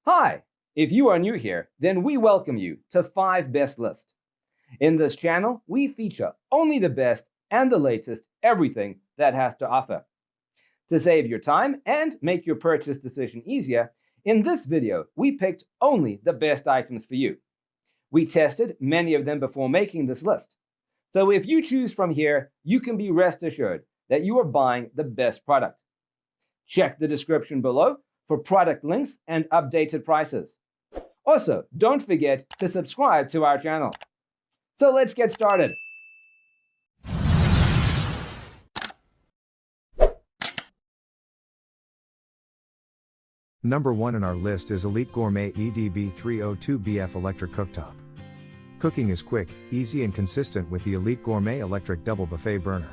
Hi! If you are new here, then we welcome you to 5 Best List. In this channel, we feature only the best and the latest everything that has to offer. To save your time and make your purchase decision easier, in this video, we picked only the best items for you. We tested many of them before making this list. So if you choose from here, you can be rest assured that you are buying the best product. Check the description below for product links and updated prices. Also, don't forget to subscribe to our channel. So let's get started. Number 1 on our list is Elite Gourmet EDB302BF Electric Cooktop. Cooking is quick, easy and consistent with the Elite Gourmet Electric Double Buffet Burner.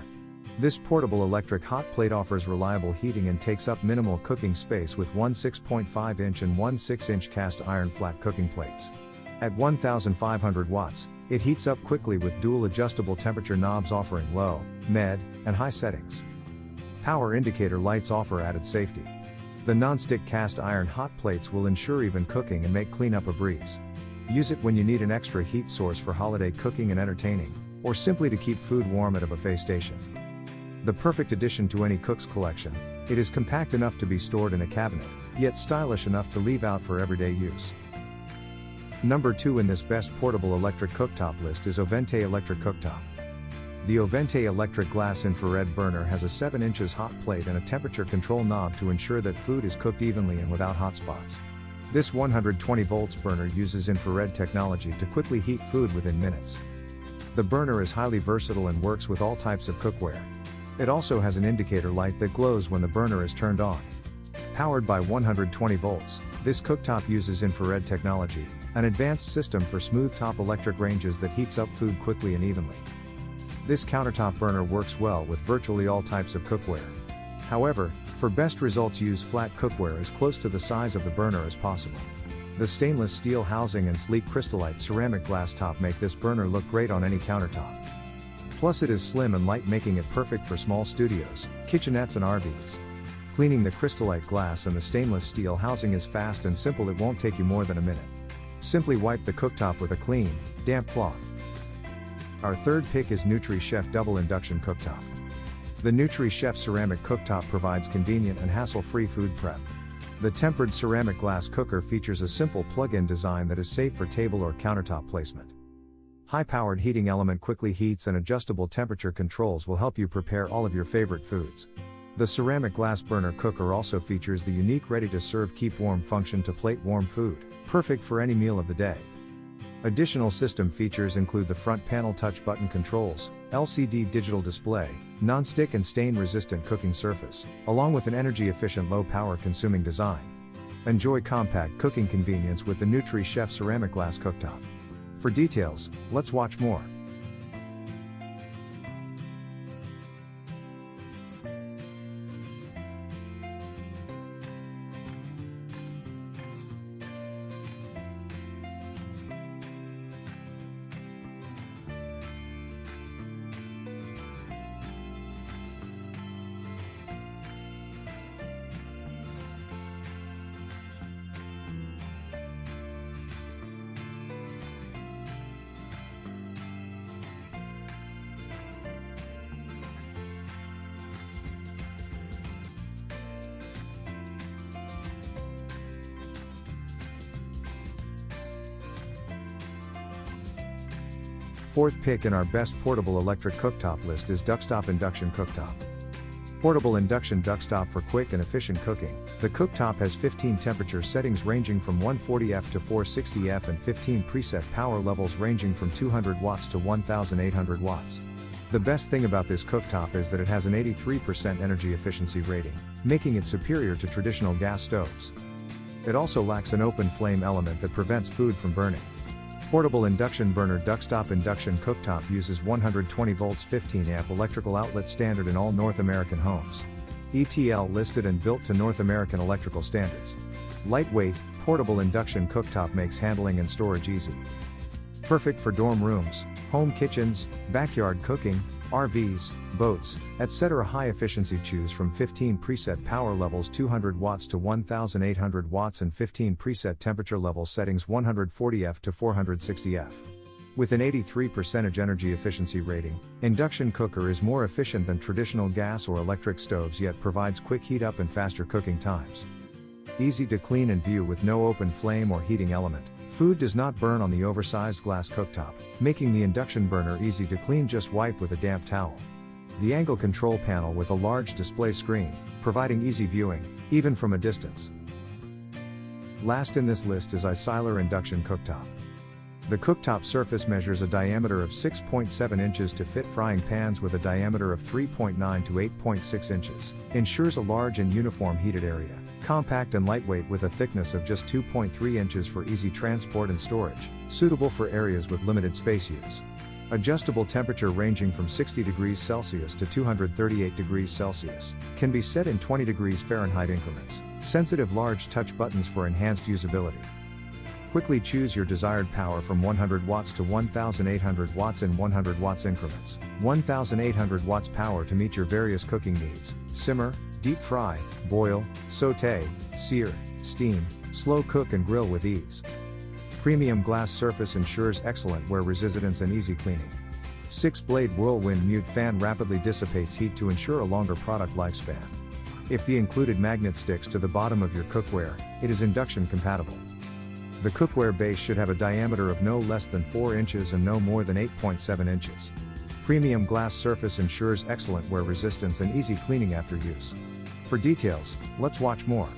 This portable electric hot plate offers reliable heating and takes up minimal cooking space with one 6.5-inch and one 6-inch cast iron flat cooking plates. At 1,500 watts, it heats up quickly with dual adjustable temperature knobs offering low, med, and high settings. Power indicator lights offer added safety. The non-stick cast iron hot plates will ensure even cooking and make cleanup a breeze. Use it when you need an extra heat source for holiday cooking and entertaining, or simply to keep food warm at a buffet station. The perfect addition to any cook's collection, it is compact enough to be stored in a cabinet, yet stylish enough to leave out for everyday use. Number 2 in this best portable electric cooktop list is Ovente Electric Cooktop. The Ovente electric glass infrared burner has a 7 inches hot plate and a temperature control knob to ensure that food is cooked evenly and without hot spots. This 120 volts burner uses infrared technology to quickly heat food within minutes. The burner is highly versatile and works with all types of cookware. It also has an indicator light that glows when the burner is turned on. Powered by 120 volts, this cooktop uses infrared technology, an advanced system for smooth top electric ranges that heats up food quickly and evenly. This countertop burner works well with virtually all types of cookware. However, for best results, use flat cookware as close to the size of the burner as possible. The stainless steel housing and sleek crystallite ceramic glass top make this burner look great on any countertop. Plus it is slim and light, making it perfect for small studios, kitchenettes and RVs. Cleaning the crystallite glass and the stainless steel housing is fast and simple. It won't take you more than a minute. Simply wipe the cooktop with a clean, damp cloth. Our third pick is Nutri-Chef Double Induction Cooktop. The Nutri-Chef ceramic cooktop provides convenient and hassle-free food prep. The tempered ceramic glass cooker features a simple plug-in design that is safe for table or countertop placement. High-powered heating element quickly heats, and adjustable temperature controls will help you prepare all of your favorite foods. The ceramic glass burner cooker also features the unique ready-to-serve keep warm function to plate warm food, perfect for any meal of the day. Additional system features include the front panel touch button controls, LCD digital display, non-stick and stain-resistant cooking surface, along with an energy-efficient low-power consuming design. Enjoy compact cooking convenience with the Nutri-Chef ceramic glass cooktop. For details, let's watch more. Fourth pick in our best portable electric cooktop list is Cooktop Induction Cooktop. Portable induction cooktop for quick and efficient cooking. The cooktop has 15 temperature settings ranging from 140F to 460F and 15 preset power levels ranging from 200 watts to 1,800 watts. The best thing about this cooktop is that it has an 83% energy efficiency rating, making it superior to traditional gas stoves. It also lacks an open flame element that prevents food from burning. Portable induction burner Cooktop Induction Cooktop uses 120 volts 15 amp electrical outlet, standard in all North American homes. ETL listed and built to North American electrical standards. Lightweight, portable induction cooktop makes handling and storage easy. Perfect for dorm rooms, home kitchens, backyard cooking, RVs, boats, etc. High efficiency. Choose from 15 preset power levels 200 watts to 1800 watts and 15 preset temperature level settings 140F to 460F. With an 83% energy efficiency rating, induction cooker is more efficient than traditional gas or electric stoves yet provides quick heat up and faster cooking times. Easy to clean and view with no open flame or heating element. Food does not burn on the oversized glass cooktop, making the induction burner easy to clean. Just wipe with a damp towel. The angle control panel with a large display screen, providing easy viewing, even from a distance. Last in this list is iSiler induction cooktop. The cooktop surface measures a diameter of 6.7 inches to fit frying pans with a diameter of 3.9 to 8.6 inches, ensures a large and uniform heated area, compact and lightweight with a thickness of just 2.3 inches for easy transport and storage, suitable for areas with limited space use. Adjustable temperature ranging from 60 degrees Celsius to 238 degrees Celsius, can be set in 20 degrees Fahrenheit increments, sensitive large touch buttons for enhanced usability. Quickly choose your desired power from 100 watts to 1800 watts in 100 watts increments. 1800 watts power to meet your various cooking needs: simmer, deep fry, boil, sauté, sear, steam, slow cook and grill with ease. Premium glass surface ensures excellent wear resistance and easy cleaning. 6-blade whirlwind mute fan rapidly dissipates heat to ensure a longer product lifespan. If the included magnet sticks to the bottom of your cookware, it is induction compatible. The cookware base should have a diameter of no less than 4 inches and no more than 8.7 inches. Premium glass surface ensures excellent wear resistance and easy cleaning after use. For details, let's watch more.